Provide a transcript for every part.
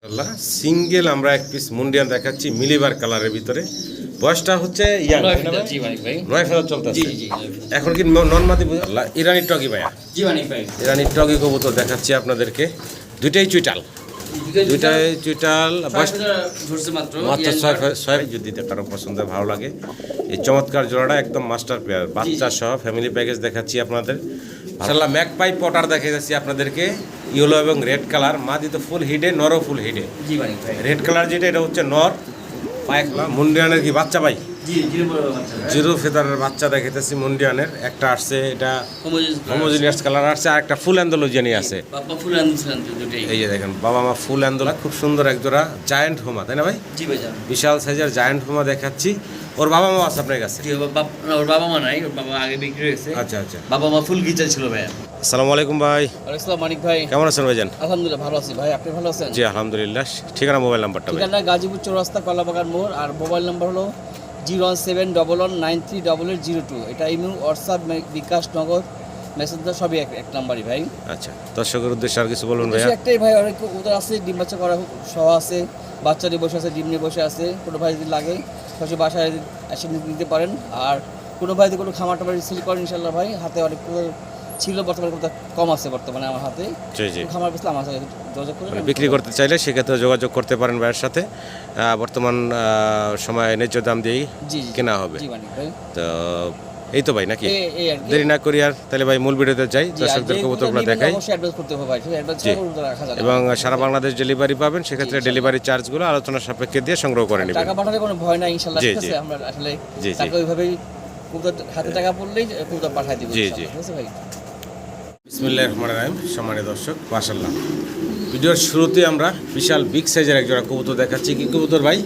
Single আমরা এক piece মুন্ডিয়ান দেখাচ্ছি মিলিবার কালারের ভিতরে। বয়সটা হচ্ছে ইয়াং, 9 ফেদার চলতেছে। এখন কি নন মাদি ইরানি টগি ভাইয়া? ইরানি টগি কবুতর দেখাচ্ছি আপনাদেরকে। দুইটাই চুইটাল, মাত্র 6 যদি কারো পছন্দ ভালো লাগে এই চমৎকার জোড়াটা একদম মাস্টার পেয়ার, বাচ্চা সহ ফ্যামিলি প্যাকেজ দেখাচ্ছি আপনাদের। মাশাআল্লাহ ম্যাকপাই পটার দেখে যাচ্ছি আপনাদেরকে, ইয়েলো এবং রেড কালার। মাদি তো ফুল হিডে, নরও ফুল হিডে। রেড কালার যেটা এটা হচ্ছে নর। মুন্ডিয়ানের কি বাচ্চা ভাই? জিরো ফেদারের বাচ্চা দেখাইতেছি মুন্ডিয়ানের। একটা আসছে এটা হোমোজিনিয়াস কালার আসছে, আর একটা ফুল অ্যান্ডোলজিয়ানি আছে। এই যে দেখেন বাবা মা ফুল অ্যান্ডোলা, খুব সুন্দর একজোড়া জায়ান্ট হোমা, তাই না ভাই? বিশাল সাইজের জায়ান্ট হোমা দেখাচ্ছি। ওর বাবা মা আছে আপনার কাছে? ওর বাবা মা নাই, ওর বাবা আগে বিক্রি হয়েছে। আচ্ছা আচ্ছা, বাবা মা ফুল গিজার ছিল ভাই। আসসালামু আলাইকুম ভাই। ওয়ালাইকুম মানিক ভাই, কেমন আছেন ভাইজান? আলহামদুলিল্লাহ ভালো আছি ভাই, আপনি ভালো আছেন? জি আলহামদুলিল্লাহ। ঠিকানা মোবাইল নাম্বারটা? ঠিকানা গাজীপুর চৌরাস্তা কলাবাগান মোড়, আর মোবাইল নাম্বার হলো 01711938802। এটা ইমো, হোয়াটসঅ্যাপ, বিকাশ, নগদ, মেসেঞ্জার সবই এক নাম্বারই ভাই। আচ্ছা, দর্শকের উদ্দেশ্যে আর কিছু বলুন ভাইয়া? একটাই ভাই, অনেক ওদের আছে ডিম বাচ্চা করা সহ আছে, বাচ্চা নিয়ে বসে আছে, ডিম নিয়ে বসে আছে। কোনো ভাই যদি লাগে সবসময় বাসায় এসে নিতে পারেন। আর কোনো ভাই যদি কোনো খামার টামার রিসিভ করেন ইনশাল্লাহ ভাই, হাতে অনেক ছিল, বর্তমানে কম আছে বর্তমানে আমার হাতে। খামার বেসলে আমার সাথে যোগাযোগ করে বিক্রি করতে চাইলে সেক্ষেত্রে যোগাযোগ করতে পারেন ভাইয়ের সাথে। বর্তমান সময় ন্যায্য দাম দিয়েই কেনা হবে। তো এই তো ভাই নাকি? দেরি না করি আর তাহলে ভাই মূল ভিডিওতে যাই, দর্শকদের কবুতরগুলো দেখাই। এবং সারা বাংলাদেশ ডেলিভারি পাবেন, সেক্ষেত্রে ডেলিভারি চার্জগুলো আলোচনা সাপেক্ষে দিয়ে সংগ্রহ করে নেবেন। টাকা পাঠালে কোনো ভয় নাই ইনশাআল্লাহ। ঠিক আছে, আমরা আসলে টাকা ওইভাবেই কবুতর হাতে টাকা পড়লেই কবুতর পাঠাই দিব। জি জি, ঠিক আছে ভাই। বিসমিল্লাহির রহমানির রহিম। সম্মানিত দর্শক, মাশাআল্লাহ ভিডিওর শুরুতে আমরা বিশাল বিগ সাইজের এক জোড়া কবুতর দেখাচ্ছি। কি কবুতর ভাই?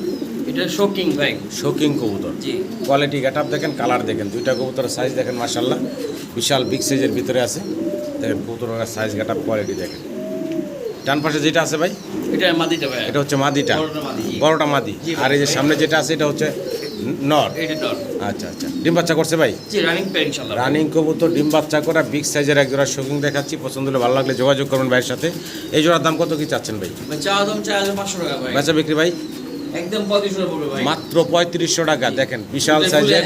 এটা শোকিং ভাই, শোকিং কবুতর। জি, কোয়ালিটি গেটআপ দেখেন, কালার দেখেন, দুইটা কবুতরের সাইজ দেখেন মাশাআল্লাহ বিশাল বিগ সাইজের ভিতরে আছে। দেখেন কবুতরের সাইজ গেটআপ কোয়ালিটি দেখেন। ডান পাশে যেটা আছে ভাই, এটা মাদিটা ভাই, এটা হচ্ছে মাদিটা, বড়টা মাদি। আর এই যে সামনে যেটা আছে এটা হচ্ছে নর। এটা নর। আচ্ছা আচ্ছা, ডিম বাচ্চা করছে ভাই? জি, রানিং পেয়ার ইনশাআল্লাহ। রানিং কবুতর, ডিম বাচ্চা করা বিগ সাইজের এক জোড়া শোকিং দেখাচ্ছি। পছন্দ হলে ভালো লাগলে যোগাযোগ করবেন ভাইয়ের সাথে। এই জোড়ার দাম কত কি চাচ্ছেন ভাই? চাওয়া দাম 4500 টাকা ভাই। বেচা বিক্রি ভাই একদম 3500 পড়বে ভাই, মাত্র 3500 টাকা। দেখেন বিশাল সাইজের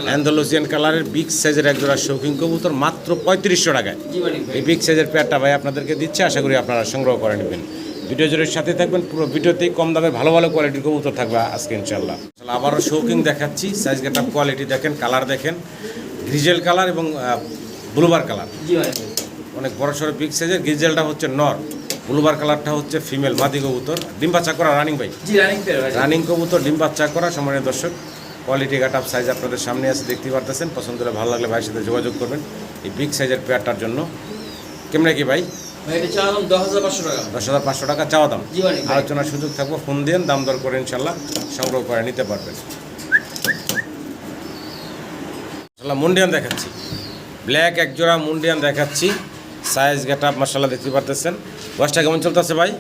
অ্যান্ডালুসিয়ান কালারের বিগ সাইজের এক জোড়া শৌখিন কবুতর মাত্র 3500 টাকায়। এই বিগ সাইজের পেয়ারটা ভাই আপনাদেরকে দিচ্ছে, আশা করি আপনারা সংগ্রহ করে নেবেন। ভিডিও জোরের সাথে থাকবেন, পুরো ভিডিওতেই কম দামে ভালো ভালো কোয়ালিটির কবুতর থাকবে আজকে ইনশাল্লাহ। আবারও শৌখিন দেখাচ্ছি, সাইজ গেটআপ কোয়ালিটি দেখেন, কালার দেখেন, গ্রিজেল কালার এবং ব্লুবার কালার। অনেক বড় সড়ো বিগ সাইজের। গ্রিজেলটা হচ্ছে নর, ব্লুবার কালারটা হচ্ছে ফিমেল মাদি কবুতর। ডিম বাচ্চা করা রানিং ভাই? জি, রানিং কবুতর, ডিম বাচ্চা করা। সম্মানিত দর্শক, কোয়ালিটি গেটআপ সাইজ আপনাদের সামনে আছে, দেখতে পারতেছেন। পছন্দ হলে ভালো লাগলে ভাইয়ের সাথে যোগাযোগ করবেন এই বিগ সাইজের পেয়ারটার জন্য। কেমন কি ভাই? এটা চাওয়া দাম 10500 টাকা। 10500 টাকা চাওয়া দাম। আলোচনার সুযোগ থাকবো, ফোন দেন, দাম দর করে ইনশাল্লাহ সংগ্রহ করে নিতে পারবেন। মুন্ডিয়ান দেখাচ্ছি, ব্ল্যাক এক জোড়া মুন্ডিয়ান দেখাচ্ছি। সাইজ গেটআপ মাশাআল্লাহ দেখতে পারতেছেন। বয়সটা কেমন চলতেছে ভাই?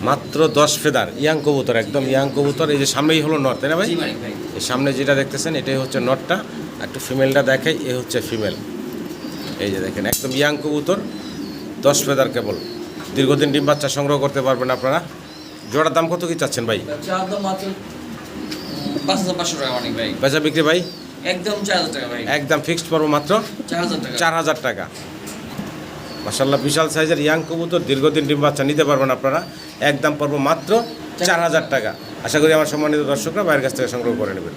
মাত্র 10 ফেদার, ইয়াং কবুতর, একদম ইয়াং কবুতর। এই যে সামনেই হলো নর, তাই না ভাই? এই সামনে যেটা দেখতেছেন এটাই হচ্ছে নরটা, একটু ফিমেলটা দেখাই। এ হচ্ছে ফিমেল। এই যে দেখেন একদম ইয়াং কবুতর, 10 ফেদার কেবল। দীর্ঘদিন ডিম বাচ্চা সংগ্রহ করতে পারবেন আপনারা। জোড়ার দাম কত কি চাচ্ছেন ভাই? 5500 টাকা অনেক ভাই। বেচা বিক্রি ভাই? একদম 4000 টাকা ভাই। একদম ফিক্সড পড়বো মাত্র 4000 টাকা। মাশাআল্লাহ বিশাল সাইজের ইয়াং কবুতর, দীর্ঘদিন ডিম বাচ্চা নিতে পারবেন আপনারা। একদম পড়বো মাত্র 4000 টাকা। আশা করি আমার সম্মানিত দর্শকরা বাইরের কাছ থেকে সংগ্রহ করে নেবেন।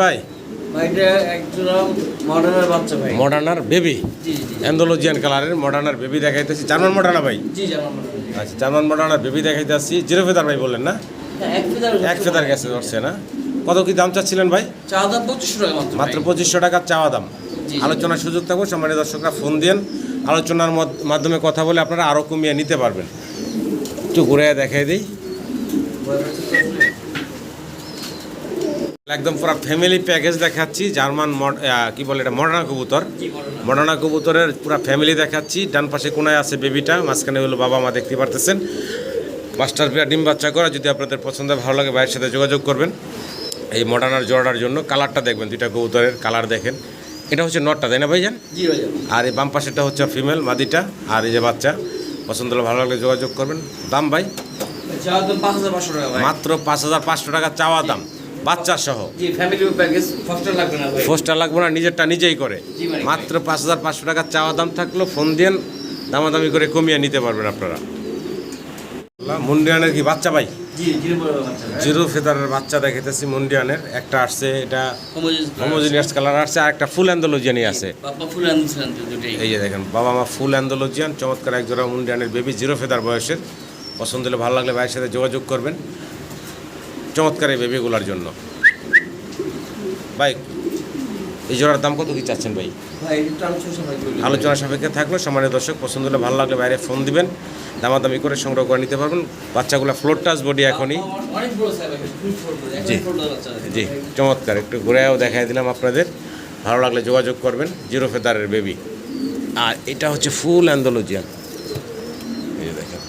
ভাই মডার্নার বেবি, অ্যান্ডালুজিয়ান কালারের মডার্নার বেবি দেখাইতেছি। জার্মান মডার্না ভাই? আচ্ছা, জার্মান মডার্নার বেবি দেখাইতেছি। জিরো ফেদার ভাই বললেন না? এক ফেদার গেছে ধরছে না? কত কি দাম চাচ্ছিলেন ভাই? চাওয়া দাম 2500 টাকা মাত্র 2500 টাকা চাওয়া দাম। আলোচনার সুযোগ থাকবে, সম্মানিত দর্শকরা ফোন দেন, আলোচনার মাধ্যমে কথা বলে আপনারা আরও কমিয়ে নিতে পারবেন। একটু ঘুরে দেখাই দিই। একদম পুরো ফ্যামিলি প্যাকেজ দেখাচ্ছি। জার্মান কি বলে এটা, মডার্না কবুতর। মডার্না কবুতরের পুরো ফ্যামিলি দেখাচ্ছি। ডান পাশে কোনায় আছে বেবিটা, মাঝখানে হলো বাবা মা, দেখতে পারতেছেন। মাস্টার পেয়ার, ডিম বাচ্চা করা। যদি আপনাদের পছন্দ ভালো লাগে ভাইয়ের সাথে যোগাযোগ করবেন এই মডার্নার জোড়ার জন্য। কালারটা দেখবেন, দুইটা কবুতরের কালার দেখেন। এটা হচ্ছে নটটা, তাই না ভাইজান? জি ভাইজান। আর এই বাম পাশেটা হচ্ছে ফিমেল মাদিটা, আর এই যে বাচ্চা। পছন্দ হলে ভালো লাগলে যোগাযোগ করবেন। দাম ভাই চাওয়া দাম 5500 টাকা ভাই। মাত্র 5500 টাকা চাওয়া দাম, বাচ্চা সহ। জি ফ্যামিলি প্যাকেজ, ফস্টার লাগবে না ভাই। ফোস্টার লাগবে না, নিজেরটা নিজেই করে। জি ভাই। মাত্র 5500 টাকা চাওয়া দাম থাকলো, ফোন দিন, দামাদামি করে কমিয়ে নিতে পারবেন আপনারা। মুন্ডিয়ানের কি বাচ্চা ভাই? জি জিরো বড় বাচ্চা ভাই। জিরো ফেদারের বাচ্চা দেখাইতেছি মুন্ডিয়ানের। একটা আসছে, এটা হোমোজিনিয়াস কালার আসছে, আর একটা ফুল অ্যান্ডোলজিয়ানি আছে। বাবা ফুল আনছেন দুটেই। এই যে দেখেন, বাবা মা ফুল অ্যান্ডোলজিয়ান, চমৎকার এক জোড়া মুন্ডিয়ানের বেবি, জিরো ফেদার বয়সের। পছন্দ হলে ভালো লাগলে ভাইয়ের সাথে যোগাযোগ করবেন চমৎকার এই বেবিগুলোর জন্য। ভাই এই জোড়ার দাম কত কি চাচ্ছেন ভাই? ভাই এটা আলোচনা সাপেক্ষে থাকলো। সম্মানিত দর্শক, পছন্দ হলে ভালো লাগলে বাইরে ফোন দিবেন, দামাদামি করে সংগ্রহ করে নিতে পারবেন। বাচ্চাগুলো ফ্লোর টাচ বডি এখনই। অনেক বড় সাইজ ভাই, ফুল ফোর জি। একদম ফোর বাচ্চা। জি চমৎকার, একটু ঘুরেও দেখাই দিলাম আপনাদের। ভালো লাগলে যোগাযোগ করবেন, জিরো ফেদারের বেবি। আর এটা হচ্ছে ফুল অ্যান্ডোলজিয়ান। এই যে দেখেন,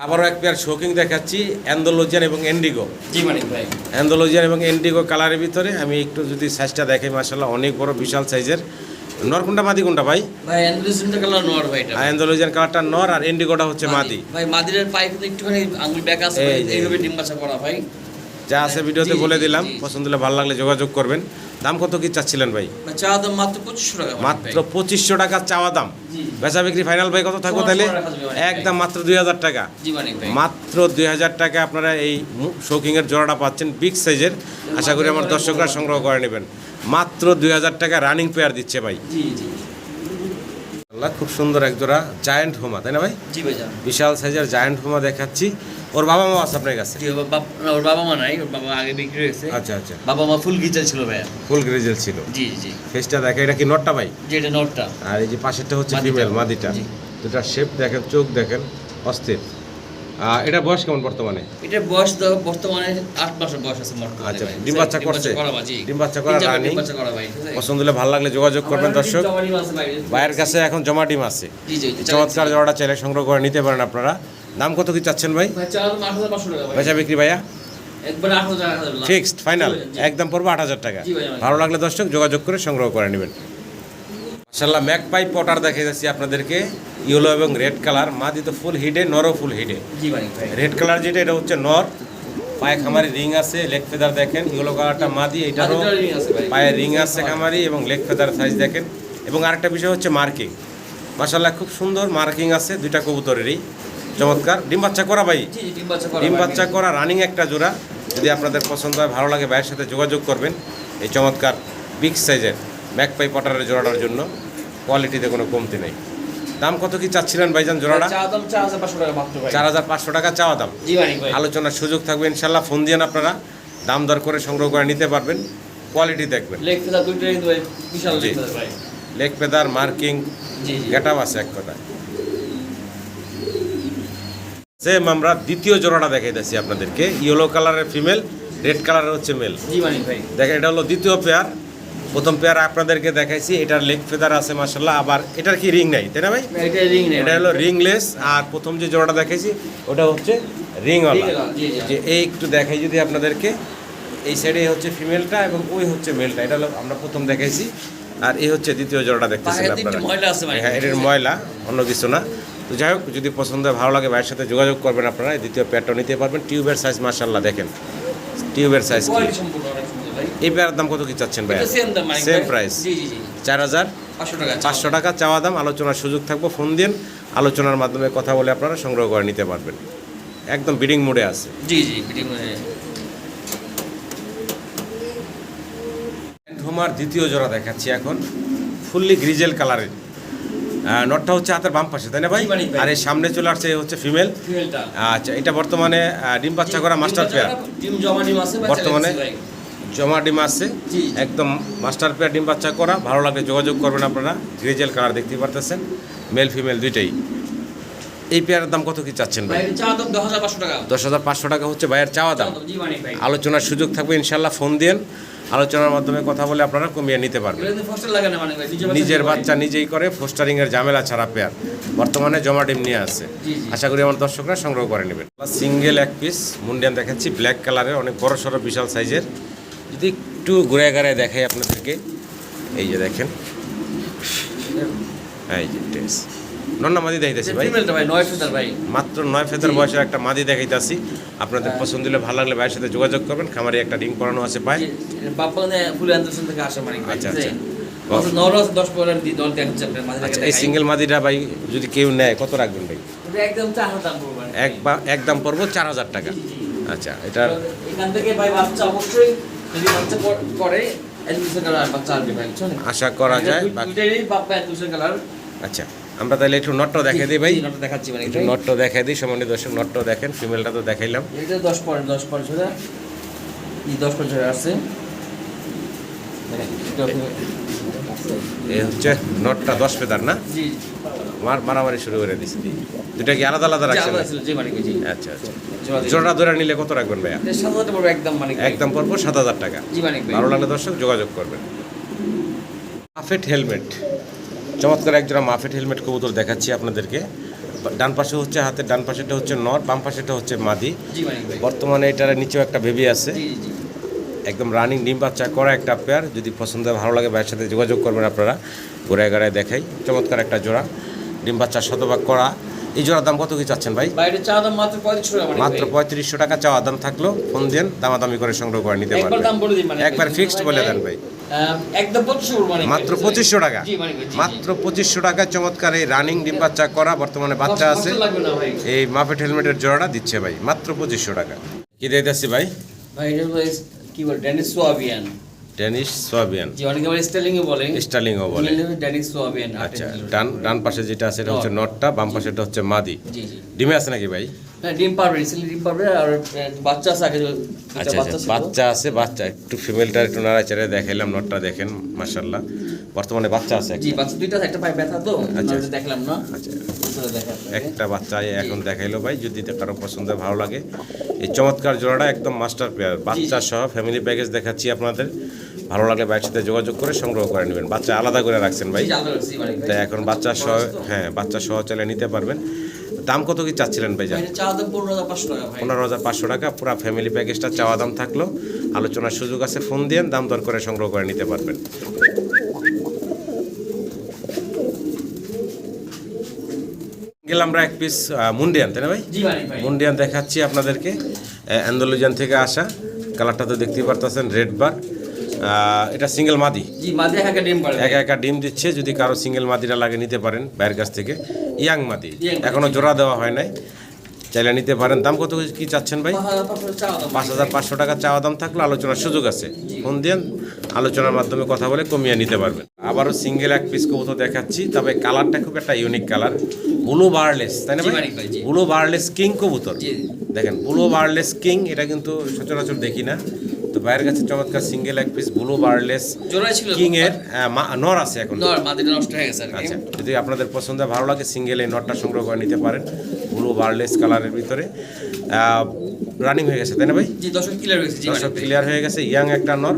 আবারও এক পেয়ার শোকিং দেখাচ্ছি, অ্যান্ডোলজিয়ান এবং এন্ডিগো। জি মানিক ভাই। অ্যান্ডোলজিয়ান এবং এন্ডিগো কালারের ভিতরে আমি একটু যদি সাইজটা দেখাই, মাশাআল্লাহ অনেক বড় বিশাল সাইজের। নর কোনটা মাদি কোনটা ভাই? ভাই অ্যান্ডারসনটা কালার নর ভাই এটা। অ্যান্ডোলজিয়ান কালারটা নর, আর এন্ডিগোটা হচ্ছে মাদি। ভাই মাদিরের পায়ে কিন্তু একটুখানি আঙ্গুল ব্যাক আছে ভাই, এইভাবে ডিম বাচ্চা করা ভাই। যা আছে ভিডিওতে জি, বলে জি, দিলাম, জি। পছন্দ হলে ভালো লাগলে যোগাযোগ করবেন। দাম কত কি চাচ্ছিলেন ভাই? ভাই চাওয়া দাম মাত্র 2500 টাকা মানিক মাত্র ভাই। 2500 টাকা চাওয়া দাম। জি। বেচা বিক্রি ফাইনাল ভাই কত থাকবে তাহলে? রাখা যাবে মানিক ভাই। একদম মাত্র 2000 টাকা। জি মানিক ভাই। মাত্র 2000 টাকা আপনারা এই শোকিংয়ের জোড়াটা পাচ্ছেন, বিগ সাইজের। আশা করি আমার দর্শকরা সংগ্রহ করে নেবেন। মাত্র 2000 টাকা রানিং পেয়ার দিচ্ছে ভাই। জি জি আল্লাহ, খুব সুন্দর এক জোড়া জায়ান্ট হোমা, তাই না ভাই? জি ভাই জান। বিশাল সাইজের জায়ান্ট হোমা দেখাচ্ছি। ওর বাবা মা আছে আপনার কাছে? জি ওর বাবা মা নাই, ওর বাবা আগে বিক্রি হয়েছে। আচ্ছা আচ্ছা, বাবা মা ফুল গিজা ছিল ভাই। ফুল গ্রেজেল ছিল। জি জি। ফেসটা দেখে, এটা কি নটটা ভাই? যে এটা নটটা। আর এই যে পাশেরটা হচ্ছে মাদিটা। ফিমেল, মাদিটা। জি। দুটা শেপ দেখেন, চোখ দেখেন, অস্থির। এটা বয়স কেমন বর্তমানে? এটার বয়স তো বর্তমানে 8 মাসের বয়স আছে বর্তমানে আচ্ছা, ভাই। ডিম বাচ্চা করছে? করা ভাই, জি। ডিম বাচ্চা করা, রানিং। ডিম বাচ্চা করা ভাই, ঠিক আছে? পছন্দ হলে ভালো লাগলে যোগাযোগ করবেন আমার দর্শক। জমা ডিম আছে ভাই। ভাইয়ের কাছে এখন জমা ডিম আছে। জি জি। চমৎকার জোড়াটা চাইলে সংগ্রহ করে নিতে পারেন আপনারা। দাম কত কি চাচ্ছেন ভাই? ভাই চাওয়া দাম 8500 টাকা ভাই। বেচা বিক্রি ভাইয়া একবার 8000 টাকা রাখা যাবে। ফিক্সড ফাইনাল, জি। একদম পড়বে 8000 টাকা। জি ভাই, আমার। ভালো লাগলে দর্শক যোগাযোগ করে সংগ্রহ করে নেবেন। মাশাআল্লাহ, ম্যাকপাই পটার দেখিয়ে যাচ্ছি আপনাদেরকে, ইয়েলো এবং রেড কালার। মাদি তো ফুল হিডে, নরও ফুল হিডে। জি ভাই ভাই। রেড কালার যেটা, এটা হচ্ছে নর। পায়ে খামারি রিং আছে, লেগ ফেদার দেখেন। ইয়েলো কালারটা মাদি, এটারও মাদিটার ring আছে ভাই। পায়ে রিং আছে খামারি, এবং লেগ ফেদার সাইজ দেখেন। এবং আরেকটা বিষয় হচ্ছে মার্কিং। মাশাআল্লাহ, খুব সুন্দর মার্কিং আছে দুইটা কবুতরেরই। চমৎকার ডিম বাচ্চা করা ভাই। জি ডিম বাচ্চা করা। ডিম ভাই। বাচ্চা করা রানিং একটা জোড়া। যদি আপনাদের পছন্দ হয়, ভালো লাগে, ভাইয়ের সাথে যোগাযোগ করবেন এই চমৎকার বিগ সাইজের ম্যাকপাই পটারের জোড়াটার জন্য। কোয়ালিটিতে কোনো কমতি নেই। দাম কত কি চাচ্ছিলেন ভাইজান জোড়াটা? চাওয়া দাম 4500 টাকা মাত্র ভাই। 4500 টাকা চাওয়া দাম। জি মানিক ভাই। আলোচনার সুযোগ থাকবে ইনশাল্লাহ। ফোন দিয়ে আপনারা দাম দর করে সংগ্রহ করে নিতে পারবেন। কোয়ালিটি দেখবেন, লেগ ফেদার দুইটাই কিন্তু ভাই বিশাল জি। লেগ ফেদার ভাই। লেগ ফেদার, মার্কিং, জি জি। গেটআপ আছে এক কথায়। সেম আমরা দ্বিতীয় জোড়াটা দেখাইতেছি আপনাদেরকে। ইয়েলো কালারের ফিমেল, রেড কালারের হচ্ছে মেল। জি মানিক ভাই। দেখেন, এটা হলো দ্বিতীয় পেয়ার। প্রথম পেয়ার আপনাদেরকে দেখাইছি, এটার লেগ ফেদার আছে মাশাআল্লাহ। আবার এটার কি রিং নাই, তাই না ভাই? এটা রিং নেই। এটা হলো রিংলেস। আর প্রথম যে জোড়াটা দেখাইছি ওটা হচ্ছে রিংওয়ালা। জি জি। যে এই একটু দেখাই যদি আপনাদেরকে, এই সাইডে হচ্ছে ফিমেলটা এবং ওই হচ্ছে মেলটা। এটা হলো আমরা প্রথম দেখাইছি। আর এই হচ্ছে দ্বিতীয় জোড়াটা দেখতেছেন পায়ে আপনারা। তিনটে ময়লা আছে ভাই। হ্যাঁ, এটার ময়লা, অন্য কিছু না। তো যাই হোক, যদি পছন্দ হয়, ভালো লাগে, ভাইয়ের সাথে যোগাযোগ করবেন আপনারা। এই দ্বিতীয় পেয়ারটাও নিতে পারবেন। টিউবের সাইজ মাশাআল্লাহ দেখেন, টিউবের সাইজ। কোয়ালিটি সম্পূর্ণ অনেক সুন্দর ভাই। এই পেয়ারের দাম কত কি চাচ্ছেন ভাই? এটা সেম দাম মানিক ভাই। সেম প্রাইস, জি জি জি। 4500 500 টাকা। টাকা চাওয়া দাম। আলোচনার সুযোগ থাকবে, ফোন দিন। আলোচনার মাধ্যমে কথা বলে আপনারা সংগ্রহ করে নিতে পারবেন। একদম বিডিং মোডে আছে। জি জি বিডিং মানে হোমার দ্বিতীয় জোড়া দেখাচ্ছি এখন, ফুললি গ্রিজেল কালারের। নটটা হচ্ছে হাতের বাম পাশে, তাই না ভাই? জি, মানিক ভাই। আর এই সামনে চলে আসছে, এই হচ্ছে ফিমেল। ফিমেলটা। আচ্ছা, এটা বর্তমানে ডিম বাচ্চা করা মাস্টার পেয়ার। ডিম জমা ডিম আছে ভাই। বর্তমানে ভাই। জমা ডিম আছে, জি। একদম মাস্টার পেয়ার ডিম বাচ্চা করা। ভালো লাগলে যোগাযোগ করবেন আপনারা। গ্রিজেল কালার দেখতে পারতেছেন, মেল ফিমেল দুইটাই। এই পেয়ারের দাম কত কি চাচ্ছেন ভাই? ভাই চাওয়া দাম 10500 টাকা। 10500 টাকা হচ্ছে ভাইয়ের চাওয়া দাম। জি মানিক ভাই। আলোচনার সুযোগ থাকবে ইনশাল্লাহ, ফোন দিন। আলোচনার মাধ্যমে কথা বলে আপনারা কমিয়ে নিতে পারবেন। এগুলো কিন্তু ফস্টার লাগে না মানিক ভাই। নিজের বাচ্চা নিজেই করে, ফোস্টারিংয়ের ঝামেলা ছাড়া পেয়ার। বর্তমানে জমা ডিম নিয়ে আছে। জি, জি। আশা করি আমার দর্শকরা সংগ্রহ করে নেবেন। সিঙ্গেল এক পিস মুন্ডিয়ান দেখাচ্ছি, ব্ল্যাক কালারের, অনেক বড় সড়ো বিশাল সাইজের। যদি একটু ঘুরে ঘুরে দেখাই আপনাদেরকে, এই যে দেখেন, এই যে টেস নন্না মাদি দেখাইতেছি ভাই, ফিমেলটা ভাই 9 ফেদার ভাই, মাত্র 9 ফেদার বয়সের একটা মাদি দেখাইতেছি। আপনাদের পছন্দ হলে ভালো লাগলে ভাইয়ের সাথে যোগাযোগ করবেন। খামারে একটা রিং করানো আছে পায়। বাপ্পা মানে ফুল আন্দোলন থেকে আসা মানিক ভাই। আচ্ছা, আচ্ছা। আচ্ছা নরো 10 পরের দি দল দেখাচ্ছে আপনার মাঝে আচ্ছা, এই সিঙ্গেল মাদিটা ভাই যদি কেউ নেয় কত রাখবেন ভাই? এটা একদম চাহা দাম পড়বে একদম পড়বো 4000 টাকা। আচ্ছা, এটা এখান থেকে ভাই বাচ্চা অবশ্যই যদি বাচ্চা করে এডমিশন কালার বাচ্চা আসবে ভাই, বুঝছেন? আশা করা যায়। দুইটারই বাপ্পা এডমিশন কালার। আচ্ছা, আমরা তাহলে একটু নটটা দেখাই দিই ভাই, নটটা দেখাচ্ছি মানে একটু নটটা দেখাই দিই। সম্মানিত দর্শক, নটটা দেখেন, ফিমেলটা তো দেখাইলাম। এটা 10 পরে ছোটা এই 10 পরে ছোটা আছে দেখেন, এটা এই হচ্ছে নটটা 10 ফেদার না, জি মারামারি শুরু করে দিছি। দুটা কি আলাদা আলাদা রাখছেন? আলাদা ছিল জি মানে জি। আচ্ছা, আচ্ছা। জোড়া ধরে নিলে কত রাখবেন ভাইয়া? এটা 7,000 পড়বে একদম মানে একদম পড়বো 7000 টাকা। জি মানে ভাই। ভালো লাগলে দর্শক যোগাযোগ করবেন। মাফেট হেলমেট, চমৎকার একজোড়া মাফেট হেলমেট কবুতর দেখাচ্ছি আপনাদেরকে। ডান পাশে হচ্ছে হাতের ডান পাশেটা হচ্ছে নর, বাম পাশেটা হচ্ছে মাদি। জি মানে ভাই। বর্তমানে এটার নিচেও একটা বেবি আছে, জি জি। একদম রানিং ডিম বাচ্চা করা একটা পেয়ার। যদি পছন্দ হয় ভালো লাগে ভাইয়ের সাথে যোগাযোগ করবেন আপনারা। ঘুরে ঘুরে দেখাই, চমৎকার একটা জোড়া ডিম বাচ্চা শতভাগ করা। এই জোড়ার দাম কত কি চাচ্ছেন ভাই? বাইরে চা দাম মাত্র 3500 টাকা মানে মাত্র 3500 টাকা চাওয়া দাম থাকলো। ফোন দেন, দামাদামি করে সংগ্রহ করে নিতে একবার পারবেন। দাম বলে দিন মানে একবার ফিক্সড বলে দেন ভাই। একদম 2500 মানে মাত্র 2500 টাকা। জি মানে ভাই, জি, জি। মাত্র 2500 টাকা চমৎকার এই রানিং ডিম বাচ্চা করা, বর্তমানে বাচ্চা আছে। কষ্ট লাগবে না ভাই। এই মাফেট হেলমেটের জোড়াটা দিচ্ছে ভাই মাত্র 2500 টাকা। কি দিতেছি ভাই? ভাই এটা হলো কি বল ডেনিস সোয়াবিয়ান। ডেনিশ সোয়াবিয়ান, জি অনেকে বলে স্টার্লিং ও বলে। স্টার্লিংও বলে। ডেনিস সোয়াবিয়ান। আচ্ছা, ডান পাশে যেটা আছে এটা হচ্ছে নটটা, বাম পাশেটা হচ্ছে মাদি। জি জি। ডিমে আছে নাকি ভাই? হ্যাঁ ডিম পারবে, রিসেন্টলি ডিম পারবে আর বাচ্চা আছে আগে আচ্ছা, আচ্ছা, বাচ্চা আছে। বাচ্চা একটু ফিমেলটা একটু নাড়াচাড়া দেখাইলাম, নটটা দেখেন মাশাআল্লাহ, বর্তমানে বাচ্চা আছে জি বাচ্চা দুইটা একটা পায়ে ব্যথা তো আচ্ছা, নাহলে দেখলাম না। আচ্ছা, সেটা দেখা আপনাকে। একটা বাচ্চা এখন দেখাইলো ভাই। যদি কারো পছন্দ হয়, ভালো লাগে, এই চমৎকার জোড়াটা একদম মাস্টার পেয়ার, বাচ্চা সহ ফ্যামিলি প্যাকেজ দেখাচ্ছি আপনাদের। ভালো লাগলে ভাইয়ের সাথে যোগাযোগ করে সংগ্রহ করে নেবেন। বাচ্চা আলাদা করে রাখছেন ভাই, জি, আলাদা রাখছি মানে ভাই। তাই এখন বাচ্চা সহ, হ্যাঁ বাচ্চা সহ চাইলে নিতে পারবেন। দাম কত কি চাচ্ছিলেন ভাই? ভাই, এটা চা দাম 15,500 টাকা ভাই। 15,500 টাকা পুরো ফ্যামিলি প্যাকেজটা চাওয়া দাম থাকলো। আলোচনার সুযোগ আছে, ফোন দিয়ে দাম দর করে সংগ্রহ করে নিতে পারবেন। গেলাম আমরা এক পিস মুন্ডিয়ান, তাই না ভাই? জি মানে ভাই। মুন্ডিয়ান দেখাচ্ছি আপনাদেরকে, অ্যান্ডালুজিয়ান থেকে আসা। কালারটা তো দেখতেই পারতেছেন, রেড বার। এটা সিঙ্গেল মাদি, জি মাঝে একা ডিম পারবে। একা একা ডিম দিচ্ছে। যদি কারো সিঙ্গেল মাদিটা লাগে নিতে পারেন ভাইয়ের কাছ থেকে। ইয়াং মাদি, Young মাদি, এখনো জোড়া দেওয়া হয় নাই, চাইলে নিতে পারেন। দাম কত কি চাচ্ছেন ভাই? 5,500 চা দাম। 5500 টাকা চাওয়া দাম থাকলে আলোচনার সুযোগ আছে। ফোন দিয়ে আলোচনার মাধ্যমে কথা বলে কমিয়ে নিতে পারবেন। আবারও সিঙ্গেল এক পিস কবুতর দেখাচ্ছি, তবে কালারটা খুব একটা ইউনিক কালার, ব্লু বারলেস, তাই না জি ভাই? মানিক ভাই, জি। ব্লু বারলেস কিং কবুতর জি। দেখেন, ব্লু বারলেস কিং, এটা কিন্তু সচরাচর দেখি না। তো ভাইয়ের কাছে চমৎকার সিঙ্গেল এক পিস ব্লু বারলেস জোড়া ছিল কিং এর নর আছে এখন। নর মাদিটা নষ্ট হয়ে গেছে আর কি। আচ্ছা, যদি আপনাদের পছন্দ হয়, ভালো লাগে, সিঙ্গেল এই নটটা সংগ্রহ করে নিতে পারেন। ব্লু বারলেস কালারের ভিতরে রানিং হয়ে গেছে, তাই না ভাই? জি দর্শক ক্লিয়ার হয়েছে। জি দর্শক মানিক ভাই। ক্লিয়ার হয়ে গেছে, ইয়াং একটা নর।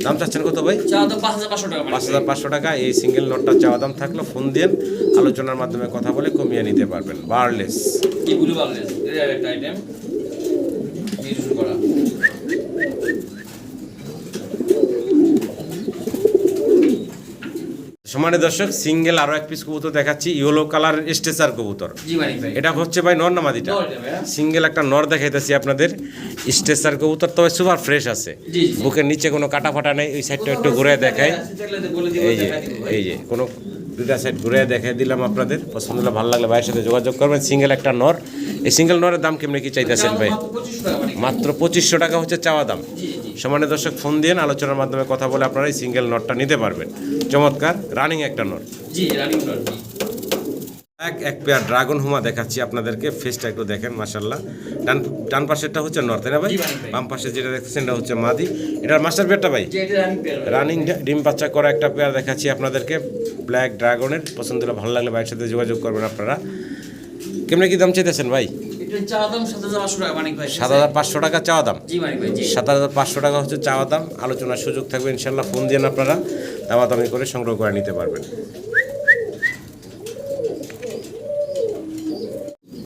দাম চাচ্ছেন কত ভাই? চা দাম 5,500 টাকা মানে। 5500 টাকা। এই সিঙ্গেল নটটা চাওয়া দাম থাকলো, ফোন দিয়ে আলোচনার মাধ্যমে কথা বলে কমিয়ে নিতে পারবেন। বারলেস, কি ব্লু বারলেস এর একটা আইটেম ইউজ করা। সম্মানিত দর্শক, সিঙ্গেল আরো এক পিস কবুতর দেখাচ্ছি, ইয়েলো কালার স্টেসার কবুতর। জি মানিক ভাই। এটা হচ্ছে ভাই নর না মাদিটা? নর এটা ভাইয়া। সিঙ্গেল একটা নর দেখাইতেছি আপনাদের, স্টেসার কবুতর, তবে সুপার ফ্রেশ আছে। জি, জি। বুকের নিচে কোনো কাটা ফাটা নেই। ওই সাইডটা একটু ঘুরে দেখাই, বলে দিব এই যে দেখা দিব ভাই। এই যে কোনো দুটা সাইড ঘুরে দেখাই দিলাম আপনাদের। পছন্দ হলে ভালো লাগলে ভাইয়ের সাথে যোগাযোগ করবেন। সিঙ্গেল একটা নর। এই সিঙ্গেল নরের দাম কেমনি কি চাইতেছেন ভাই? মাত্র 2500 টাকা মানিক ভাই। মাত্র 2500 টাকা হচ্ছে চাওয়া দাম। জি জি। সমানে দর্শক, ফোন দিয়ে আলোচনার মাধ্যমে কথা বলে আপনারা এই সিঙ্গেল নটটা নিতে পারবেন। চমৎকার রানিং একটা নট। জি রানিং নর জি। এক পেয়ার ড্রাগন হুমা দেখাচ্ছি আপনাদেরকে। ফেসটা একটু দেখেন মাশাআল্লাহ। ডান পাশেরটা হচ্ছে নর, তাই না ভাই? জি ভাই, ভাই। বাম পাশে যেটা দেখছেন এটা হচ্ছে মাদি। এটার মাস্টার পেয়ারটা ভাই? জি এটা রানিং পেয়ার। রানিং ডিম বাচ্চা করা একটা পেয়ার দেখাচ্ছি আপনাদেরকে, ব্ল্যাক ড্রাগনের। পছন্দ হলে ভালো লাগলে ভাইয়ের সাথে যোগাযোগ করবেন আপনারা। কেমনে কি দাম চাইতেছেন ভাই? এটা চা দাম 7,500 টাকা মানিক ভাই। 7500 টাকা চাওয়া দাম। জি মানিক ভাই জি। 7500 টাকা হচ্ছে চাওয়া দাম। আলোচনার সুযোগ থাকবে ইনশাল্লাহ। ফোন দিয়ে আপনারা দামাদামি করে সংগ্রহ করে নিতে পারবেন।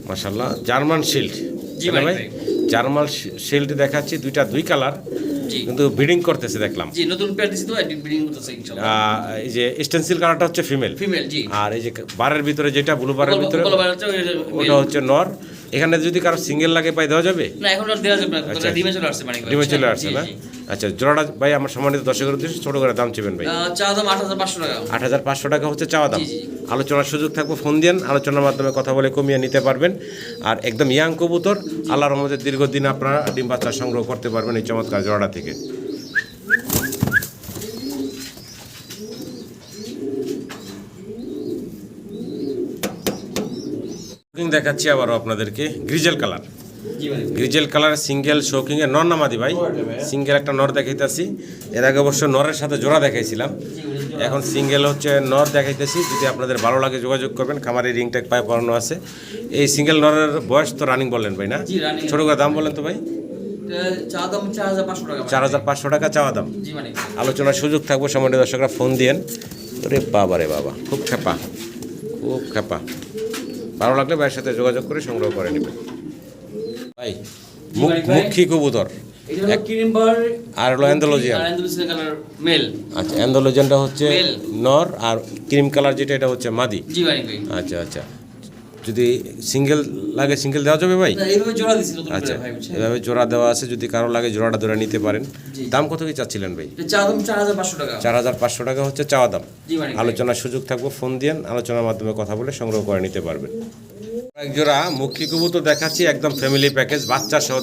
মাশাআল্লাহ, জার্মান শিল্ড, জি তাই না ভাই, ভাই? ভাই। জার্মান শিল্ড দেখাচ্ছি, দুই কালার। জি। কিন্তু ব্রিডিং করতেছে দেখলাম। জি নতুন পেয়ার দিছি তো ব্রিডিং করতেছে ইনশাআল্লাহ। এই যে স্টেনসিল কালারটা হচ্ছে ফিমেল, ফিমেল জি। আর এই যে বারের ভিতরে যেটা ব্লু বারের ভিতরে ওটা হচ্ছে নর। এখানে যদি কারো সিঙ্গেল লাগে পাই দেওয়া যাবে? না এখন আর দেওয়া যাবে না, আচ্ছা, ডিমে চলে আসছে মানে ডিমে চলে আসছে না? আচ্ছা, জোড়াটা ভাই আমার সম্মানিত দর্শকের উদ্দেশ্যে ছোট করে দাম চেবেন ভাই? চা দাম 8500 টাকা। 8500 টাকা হচ্ছে চাওয়া দাম। জি, জি। আলোচনার সুযোগ থাকবে, ফোন দিন, আলোচনার মাধ্যমে কথা বলে কমিয়ে নিতে পারবেন। আর একদম ইয়াং কবুতর, আল্লাহর রহমতে দীর্ঘদিন আপনারা ডিম বাচ্চা সংগ্রহ করতে পারবেন এই চমৎকার জোড়াটা থেকে। দেখাচ্ছি আবারও আপনাদেরকে গ্রিজেল কালার। জি ভাই। গ্রিজেল কালার সিঙ্গেল শৌকিং এর নর নামাদি ভাই। সিঙ্গেল একটা নর দেখাইতেছি, এর আগে অবশ্য নরের সাথে জোড়া দেখাইছিলাম, এখন সিঙ্গেল হচ্ছে নর দেখাইতেছি। যদি আপনাদের ভালো লাগে যোগাযোগ করবেন, খামারের রিং ট্যাগ পায়ে পরানো আছে। এই সিঙ্গেল নরের বয়স তো রানিং বললেন ভাই না? জি রানিং। ছোট করে দাম বলেন তো ভাই? চা দাম 4500 টাকা। 4500 টাকা চাওয়া দাম। জি মানে আলোচনার সুযোগ থাকবে, সম্মানিত দর্শকরা ফোন দিয়েন। ওরে বাবা রে বাবা, খুব খেপা, খুব খেপা। ভালো লাগলে ভাইয়ের সাথে যোগাযোগ করে সংগ্রহ করে নেবেন ভাই। মুখী কবুতর এটা হলো ক্রিম বার আর হলো অ্যান্ডালুজিয়ান। আর অ্যান্ডালুসিয়ান কালার মেল। আচ্ছা, অ্যান্ডালুজিয়ানটা হচ্ছে Male। নর, আর ক্রিম কালার যেটা এটা হচ্ছে মাদি। জি ভাই ভাই। আচ্ছা আচ্ছা, যদি সিঙ্গেল লাগে সিঙ্গেল দেওয়া যাবে ভাই? না, এইভাবে জোড়া দিছি নতুন আচ্ছা, করে ভাই বুঝছেন। এভাবে জোড়া দেওয়া আছে, যদি কারো লাগে জোড়াটা ধরে নিতে পারেন। জি। দাম কত কি চাচ্ছিলেন ভাই? এটা চা দাম 4500 টাকা। 4500 টাকা হচ্ছে চাওয়া দাম। জি ভাই। আলোচনার সুযোগ থাকবে, ফোন দিয়েন, আলোচনার মাধ্যমে কথা বলে সংগ্রহ করে নিতে পারবেন। এক জোড়া মুখী কবুতর দেখাচ্ছি, একদম ফ্যামিলি প্যাকেজ, বাচ্চা সহ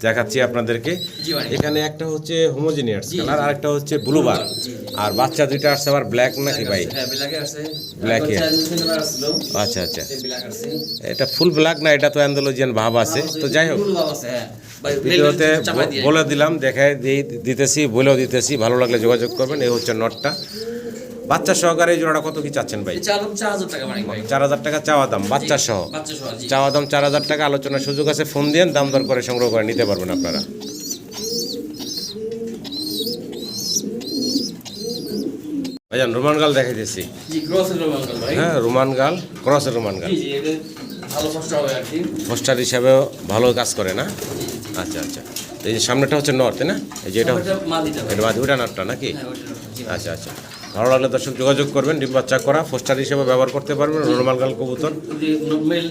দেখাচ্ছি আপনাদেরকে। জি ভাই। এখানে একটা হচ্ছে হোমোজিনিয়াস জি। কালার, আর একটা হচ্ছে ব্লু বার, জি। আর বাচ্চা দুইটা আসছে আবার ব্ল্যাক নাকি ভাই? হ্যাঁ ব্ল্যাক আছে। Black এ। অ্যান্ডালুসিয়ান কালার আসলো। আচ্ছা আচ্ছা, এই ব্ল্যাক আছে। এটা ফুল ব্ল্যাক না, এটা তো অ্যান্ডালুজিয়ান ভাব আছে। তো যাই হোক, ব্লু আছে হ্যাঁ। ভাই ভিডিওতে চাপা দিয়ে। বলে দিলাম, দেখাই দিতেছি, বলেও দিতেছি, ভালো লাগলে যোগাযোগ করবেন। এই হচ্ছে নটটা, বাচ্চা সহকারে এই জোড়াটা কত কি চাচ্ছেন ভাই? এই চা দাম 4000 টাকা মানে ভাই। 4000 টাকা চাওয়া দাম, বাচ্চা সহ। বাচ্চা সহ জি। চাওয়া দাম 4000 টাকা, আলোচনার সুযোগ আছে, ফোন দিয়ে দাম দর করে সংগ্রহ করে নিতে পারবেন আপনারা। ভাইজান রোমান গাল দেখাইতেছি। জি ক্রসের রোমান কালার ভাই। হ্যাঁ, রোমান গাল, ক্রসের রোমান গাল। জি জি এটা ভালো কষ্ট হবে আর কি। পোস্টার হিসাবেও ভালো কাজ করে না? আচ্ছা আচ্ছা, তো এই যে সামনেটা হচ্ছে নর, তাই না? এই যে এটা এটা মাদিটা ভাই। এটা বাদ, ওটা নটটা নাকি? হ্যাঁ ওটা জি। আচ্ছা আচ্ছা, ভালো লাগলে দর্শক যোগাযোগ করবেন। ডিম বাচ্চা করা পোস্টার হিসেবে ব্যবহার করতে পারবেন রোমান গাল কবুতর। যদি মেল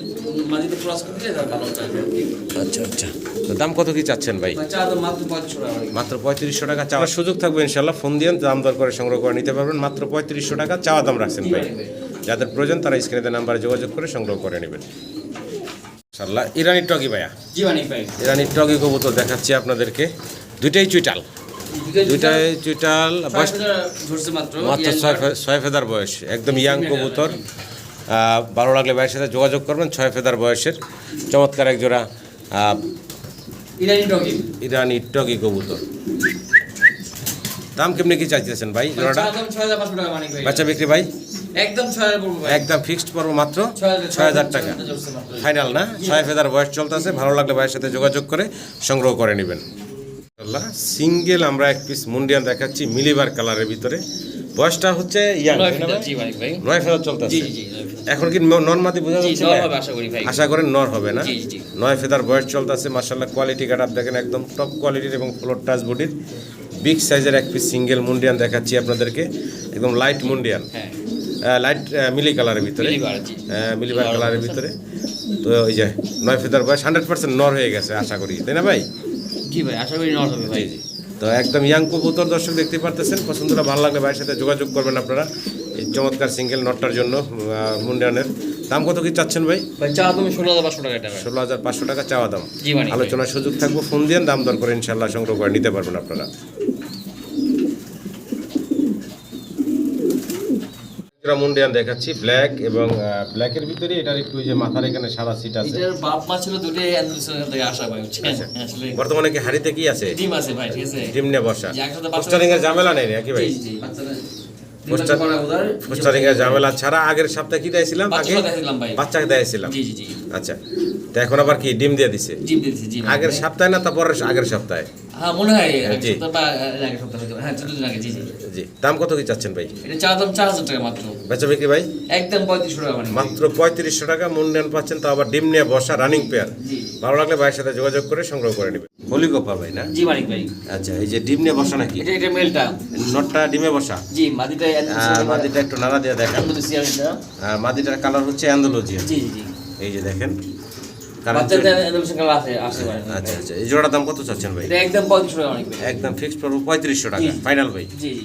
মাদিতে ক্রস করতে যায় তাহলে ভালো হবে। আচ্ছা আচ্ছা, তো দাম কত কি চাচ্ছেন ভাই? ভাই চা দাম মাত্র 3500 টাকা ভাই। মাত্র 3500 টাকা চাওয়ার সুযোগ থাকবে ইনশাল্লাহ, ফোন দিয়ে দাম দর করে সংগ্রহ করে নিতে পারবেন। মাত্র 3500 টাকা চাওয়া দাম রাখছেন ভাই। যাদের প্রয়োজন তারা স্ক্রিনে নাম্বারে যোগাযোগ করে সংগ্রহ করে নেবেন ইনশাল্লাহ। ইরানি টগি ভাইয়া, জি মানিক ভাই। ইরানি টগি কবুতর দেখাচ্ছি আপনাদেরকে, দুইটাই চুইটাল। দুইটাই চুইটাল, বয়স ধরছে মাত্র মাত্র 6 ফেদার বয়স, একদম ইয়াং কবুতর। ভালো লাগলে ভাইয়ের সাথে যোগাযোগ করবেন। 6 ফেদার বয়সের চমৎকার এক জোড়া ইরানি ডগি। ইরানি টগি কবুতর। দাম কেমনি কি চাইতেছেন ভাই জোড়াটা? চা দাম 6500 টাকা মানিক ভাই। বাচ্চা বিক্রি ভাই একদম 6000 পড়বে ভাই। একদম ফিক্সড পড়বো মাত্র 6000 টাকা ফাইনাল না? 6 ফেদার বয়স চলতেছে, ভালো লাগলে ভাইয়ের সাথে যোগাযোগ করে সংগ্রহ করে নেবেন। সিঙ্গেল আমরা এক পিস মুন্ডিয়ান দেখাচ্ছি মিলিবার কালারের ভিতরে, বয়সটা হচ্ছে ইয়াং, জি মানিক ভাই। 9 ফেদার চলতেছে। জি জি। এখন কি নরমাদি বোঝা জি যাচ্ছে? নর না? হবে আশা করি ভাই। আশা করেন নর হবে না? জি জি। 9 ফেদার বয়স চলতেছে, মাশাআল্লাহ কোয়ালিটি কাট আপ দেখেন, একদম টপ কোয়ালিটির এবং ফ্লোর টাচ বডির বিগ সাইজের এক পিস সিঙ্গেল মুন্ডিয়ান দেখাচ্ছি আপনাদেরকে, একদম লাইট মুন্ডিয়ান, হ্যাঁ লাইট মিলি কালারের ভিতরে, মিলিবার জি। মিলিবার কালারের ভিতরে। তো ওই যে 9 ফেদার বয়স 100% নর হয়ে গেছে আশা করি, তাই না ভাই? জি ভাই আশা করি নর হবে ভাই। জি জি। তো একদম ইয়াং কবুতর দর্শক দেখতে পারতেছেন, পছন্দটা ভালো লাগলে ভাইয়ের সাথে যোগাযোগ করবেন আপনারা এই চমৎকার সিঙ্গেল নটটার জন্য। মুন্ডিয়ানের দাম কত কি চাচ্ছেন ভাই? ভাই চা দাম 16500 টাকা এটা ভাই। 16500 টাকা চাওয়া দাম। জি মানিক ভাই। আলোচনার সুযোগ থাকবে, ফোন দিয়ে দাম দর করে ইনশাল্লাহ সংগ্রহ করে নিতে পারবেন আপনারা। মুন্ডিয়ান দেখাচ্ছি ব্ল্যাক এবং ব্ল্যাকের ভিতরে এটার একটু ওই যে মাথার এখানে সাদা সিট আছে। এটার বাপ মা ছিল দুটোই অ্যান্ডালুসিয়ান থেকে আসা ভাই বুঝছেন। আসলে বর্তমানে কি হাড়িতে কি আছে? ডিম আছে ভাই ঠিক আছে। ডিম নিয়ে বসা, যে একসাথে বাচ্চা- পোস্টারিং এর ঝামেলা নেই নাকি ভাই? জি জি বাচ্চারা পোস্টার- পোস্টারিং এর ঝামেলা ছাড়া আগের সপ্তাহে কি দিয়েছিলাম? আগে বাচ্চা দেখাইলাম ভাই। বাচ্চাকে দিয়েছিলাম। জি জি জি। আচ্ছা, তো এখন আবার কি ডিম দিয়ে দিছে? ডিম দিয়েছি জি ভাই। আগের সপ্তাহে না তারপর আগের সপ্তাহে? হ্যাঁ মনে হয় জি। এক সপ্তাহ বা আগের সপ্তাহ হয়তো। হ্যাঁ 2 দিন আগে জি জি। জি, দাম কত কি চাচ্ছেন ভাই? এটা চা দাম 4000 টাকা মাত্র। বেচা বিক্রি ভাই একদম 3500 টাকা মানে। মাত্র 3500 টাকা মুন্ডান পাচ্ছেন, তো আবার ডিম নিয়ে বসা রানিং পেয়ার। জি ভালো লাগলে ভাইয়ের সাথে যোগাযোগ করে সংগ্রহ করে নেবেন। হলিকপার ভাই না? জি মানিক ভাই। আচ্ছা, এই যে ডিম নিয়ে বসা নাকি? এটা মেলটা। নটটা ডিমে বসা। জি মাদিটা মাদিটা একটু নাড়া দিয়ে দেখেন। অ্যান্ডালুসিয়ান এটা। আর মাদিটার কালার হচ্ছে অ্যান্ডালুজিয়ান। জি জি জি। এই যে দেখেন। বাচ্চাদের অ্যান্ডালুসিয়ান কালার আছে ভাই। আচ্ছা আচ্ছা, এই জোড়ার দাম কত চাচ্ছেন ভাই? এটা একদম 3500 টাকা মানিক ভাই। একদম ফিক্সড পড়বো 3500 টাকা জি। ফাইনাল ভাই। জি জি।